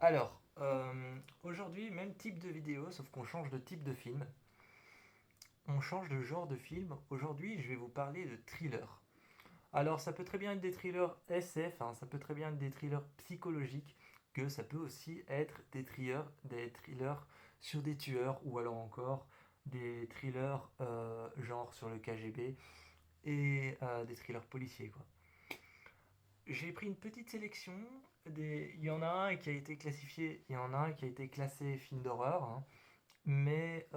Alors, aujourd'hui, même type de vidéo, sauf qu'on change de type de film. On change de genre de film. Aujourd'hui, je vais vous parler de thriller. Alors, ça peut très bien être des thrillers SF, hein, ça peut très bien être des thrillers psychologiques, que ça peut aussi être des thrillers sur des tueurs, ou alors encore des thrillers genre sur le KGB, et des thrillers policiers, quoi. J'ai pris une petite sélection. Il y en a un qui a été classifié, il y en a un qui a été classé film d'horreur, hein, mais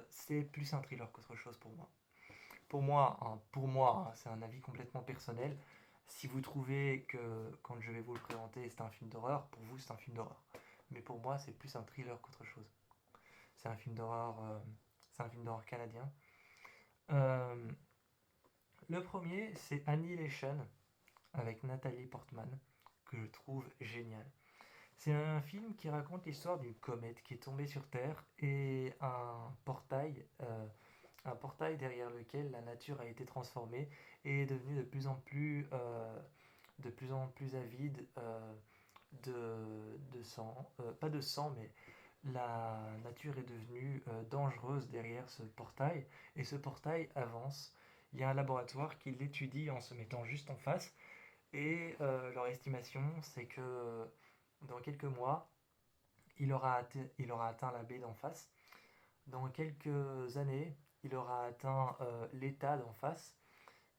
c'est plus un thriller qu'autre chose pour moi. Pour moi, hein, c'est un avis complètement personnel. Si vous trouvez que quand je vais vous le présenter, c'est un film d'horreur, pour vous c'est un film d'horreur. Mais pour moi, c'est plus un thriller qu'autre chose. C'est un film d'horreur, c'est un film d'horreur canadien. Euh, le premier, c'est Annihilation avec Nathalie Portman, que je trouve génial. C'est un film qui raconte l'histoire d'une comète qui est tombée sur Terre et un portail derrière lequel la nature a été transformée et est devenue de plus en plus avide de sang. Pas de sang, mais la nature est devenue dangereuse derrière ce portail et ce portail avance. Il y a un laboratoire qui l'étudie en se mettant juste en face et leur estimation, c'est que dans quelques mois, il aura atteint la baie d'en face. Dans quelques années, il aura atteint l'état d'en face.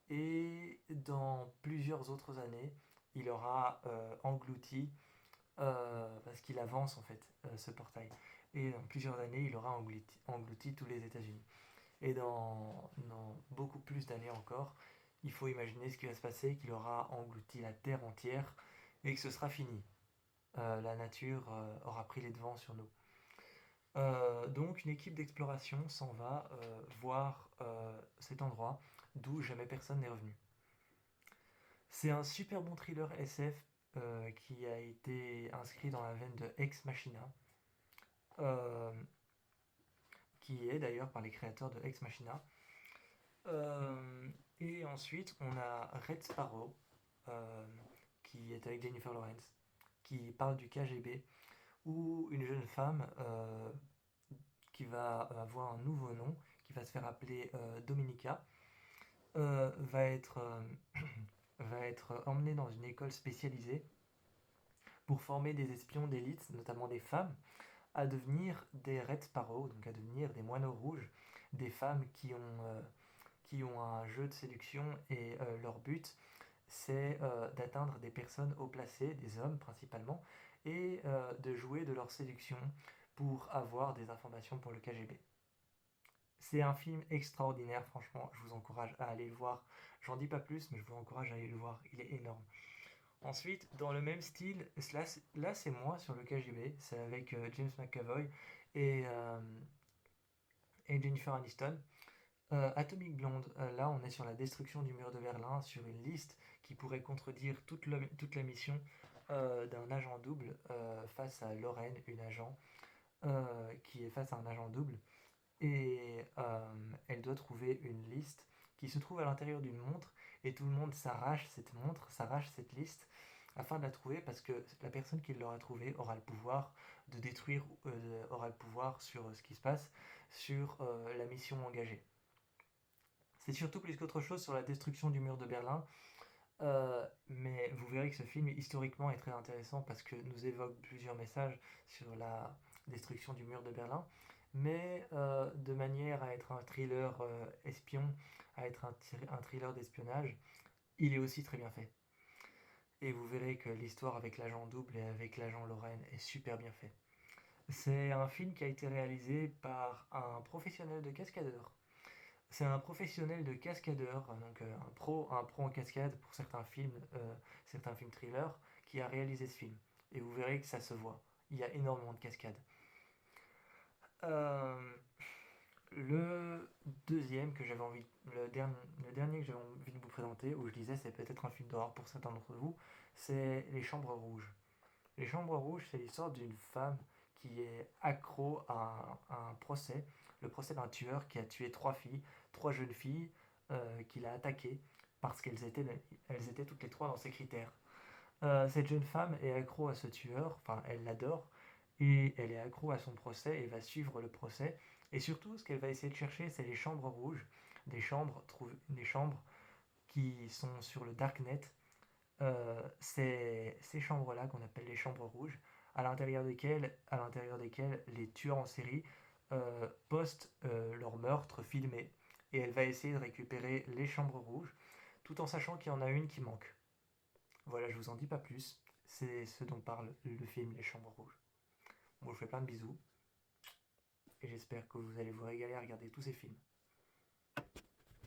Et dans plusieurs autres années, il aura englouti, parce qu'il avance en fait, ce portail. Et dans plusieurs années, il aura englouti tous les États-Unis. Et dans beaucoup plus d'années encore, il faut imaginer ce qui va se passer, qu'il aura englouti la Terre entière et que ce sera fini. La nature aura pris les devants sur nous. Donc une équipe d'exploration s'en va voir cet endroit d'où jamais personne n'est revenu. C'est un super bon thriller SF qui a été inscrit dans la veine de Ex Machina, euh, qui est d'ailleurs par les créateurs de Ex Machina. Et ensuite, on a Red Sparrow, euh, qui est avec Jennifer Lawrence, qui parle du KGB, où une jeune femme qui va avoir un nouveau nom, qui va se faire appeler Dominica, euh, va être, euh, va être emmenée dans une école spécialisée pour former des espions d'élite, notamment des femmes, à devenir des Red Sparrow, donc à devenir des moineaux rouges, des femmes qui ont un jeu de séduction et leur but c'est d'atteindre des personnes haut placées, des hommes principalement, et de jouer de leur séduction pour avoir des informations pour le KGB. C'est un film extraordinaire, franchement, je vous encourage à aller le voir. J'en dis pas plus, mais je vous encourage à aller le voir, il est énorme. Ensuite, dans le même style, là c'est moi sur le KGB, c'est avec James McAvoy et, euh, et Jennifer Aniston. Atomic Blonde, là on est sur la destruction du mur de Berlin, sur une liste qui pourrait contredire toute la mission d'un agent double face à Lorraine, une agent qui est face à un agent double. Et elle doit trouver une liste qui se trouve à l'intérieur d'une montre et tout le monde s'arrache cette montre, s'arrache cette liste afin de la trouver parce que la personne qui l'aura trouvée aura le pouvoir de détruire, aura le pouvoir sur ce qui se passe, sur la mission engagée. C'est surtout plus qu'autre chose sur la destruction du mur de Berlin, mais vous verrez que ce film historiquement est très intéressant parce que nous évoque plusieurs messages sur la destruction du mur de Berlin, mais de manière à être un thriller espion, à être un thriller d'espionnage, il est aussi très bien fait. Et vous verrez que l'histoire avec l'agent double et avec l'agent Lorraine est super bien fait. C'est un film qui a été réalisé par un professionnel de cascadeur. C'est un professionnel de cascadeur, donc un pro en cascade pour certains films thrillers, qui a réalisé ce film. Et vous verrez que ça se voit. Il y a énormément de cascades. Euh, le deuxième que j'avais envie, le dernier que j'avais envie de vous présenter, où je disais c'est peut-être un film d'horreur pour certains d'entre vous, c'est Les Chambres Rouges. Les Chambres Rouges, c'est l'histoire d'une femme qui est accro à un procès, le procès d'un tueur qui a tué trois filles, trois jeunes filles qu'il a attaquées parce elles étaient toutes les trois dans ses critères. Cette jeune femme est accro à ce tueur, enfin elle l'adore, et elle est accro à son procès et va suivre le procès. Et surtout, ce qu'elle va essayer de chercher, c'est les chambres rouges, des chambres qui sont sur le darknet. C'est ces chambres-là qu'on appelle les chambres rouges, à l'intérieur desquelles les tueurs en série postent leurs meurtres filmés. Et elle va essayer de récupérer les chambres rouges, tout en sachant qu'il y en a une qui manque. Voilà, je vous en dis pas plus. C'est ce dont parle le film Les Chambres Rouges. Bon, je vous fais plein de bisous et j'espère que vous allez vous régaler à regarder tous ces films.